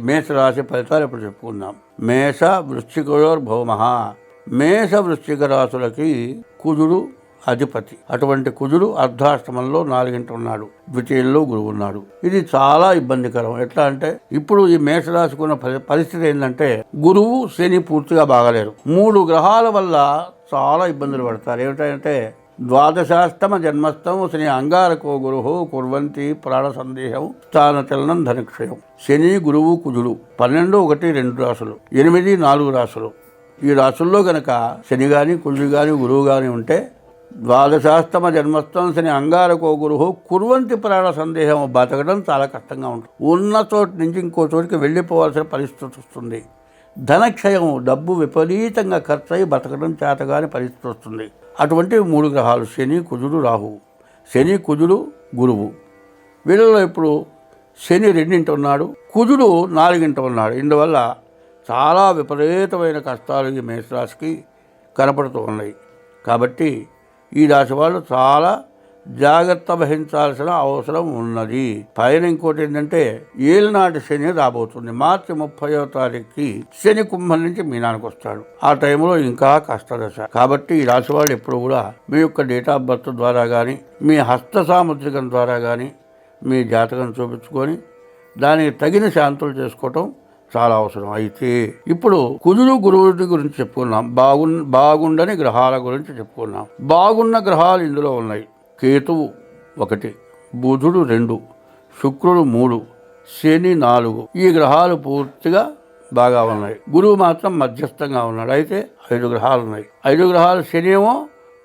మేషరాశి ఫలితాలు ఇప్పుడు చెప్పుకుందాం. మేష వృశ్చికోర్భౌమః. మేష వృశ్చిక రాశులకి కుజుడు అధిపతి. అటువంటి కుజుడు అర్ధాష్టమంలో 4 ఉన్నాడు, ద్వితీయంలో గురువు ఉన్నాడు. ఇది చాలా ఇబ్బందికరం. ఎట్లా అంటే ఇప్పుడు ఈ మేషరాశికి ఉన్న పరిస్థితి ఏంటంటే గురువు శని పూర్తిగా బాగలేరు. 3 గ్రహాల వల్ల చాలా ఇబ్బందులు పడతారు. ఏమిటంటే ద్వాదశాష్టమ జన్మస్థం శని అంగారకో గురువు కుర్వంతి ప్రాణ సందేహం స్థాన చలనం ధనక్షయం. శని గురువు కుజుడు 12, 1, 2 రాశులు, 8, 4 రాశులు. ఈ రాశుల్లో గనక శని కానీ కుజుడు కానీ గురువు కానీ ఉంటే ద్వాదశాష్టమ జన్మస్థం శని అంగారకో గురువు కుర్వంతి ప్రాణ సందేహం, బతకడం చాలా కష్టంగా ఉంటుంది. ఉన్న చోటు నుంచి ఇంకో చోటికి వెళ్ళిపోవాల్సిన పరిస్థితి వస్తుంది. ధనక్షయం, డబ్బు విపరీతంగా ఖర్చు అయి బతకడం చేతగాని పరిస్థితి వస్తుంది. అటువంటి 3 గ్రహాలు శని కుజుడు రాహువు. శని కుజుడు గురువు. వీళ్ళలో ఇప్పుడు శని 2 ఉన్నాడు, కుజుడు 4 ఉన్నాడు. ఇందువల్ల చాలా విపరీతమైన కష్టాలు ఈ మేషరాశికి కనపడుతూ ఉన్నాయి. కాబట్టి ఈ రాశి వాళ్ళు చాలా జాగ్రత్త వహించాల్సిన అవసరం ఉన్నది. పైన ఇంకోటి ఏంటంటే ఏలినాటి శని రాబోతుంది. మార్చి 30వ తారీఖుకి శని కుంభం నుంచి మీనానికి వస్తాడు. ఆ టైంలో ఇంకా కష్టదశ. కాబట్టి ఈ రాశి వాళ్ళు ఎప్పుడు కూడా మీ యొక్క డేట్ ఆఫ్ బర్త్ ద్వారా కానీ మీ హస్త సాముద్రికం ద్వారా కానీ మీ జాతకం చూపించుకొని దానికి తగిన శాంతులు చేసుకోవటం చాలా అవసరం. అయితే ఇప్పుడు కుజుడు గురువుడి గురించి చెప్పుకున్నాం, బాగుండని గ్రహాల గురించి చెప్పుకున్నాం. బాగున్న గ్రహాలు ఇందులో ఉన్నాయి. కేతువు 1, బుధుడు 2, శుక్రుడు 3, శని 4. ఈ గ్రహాలు పూర్తిగా బాగా ఉన్నాయి. గురువు మాత్రం మధ్యస్థంగా ఉన్నాడు. అయితే 5 గ్రహాలు ఉన్నాయి. 5 గ్రహాలు శని ఏమో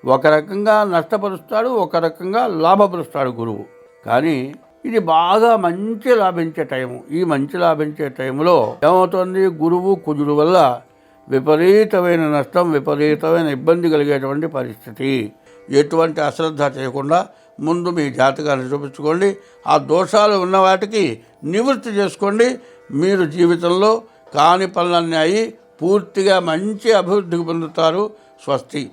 ఒక రకంగా నష్టపరుస్తాడు, ఒక రకంగా లాభపరుస్తాడు గురువు. కానీ ఇది బాగా మంచి లాభించే టైము. ఈ మంచి లాభించే టైంలో ఏమవుతుంది, గురువు కుజుడు వల్ల విపరీతమైన నష్టం, విపరీతమైన ఇబ్బంది కలిగేటువంటి పరిస్థితి. ఎటువంటి అశ్రద్ధ చేయకుండా ముందు మీ జాతకాన్ని చూపించుకోండి. ఆ దోషాలు ఉన్న వాటికి నివృత్తి చేసుకోండి. మీరు జీవితంలో కాని పనులన్నీ అయ్యి పూర్తిగా మంచి అభివృద్ధికి పొందుతారు. స్వస్తి.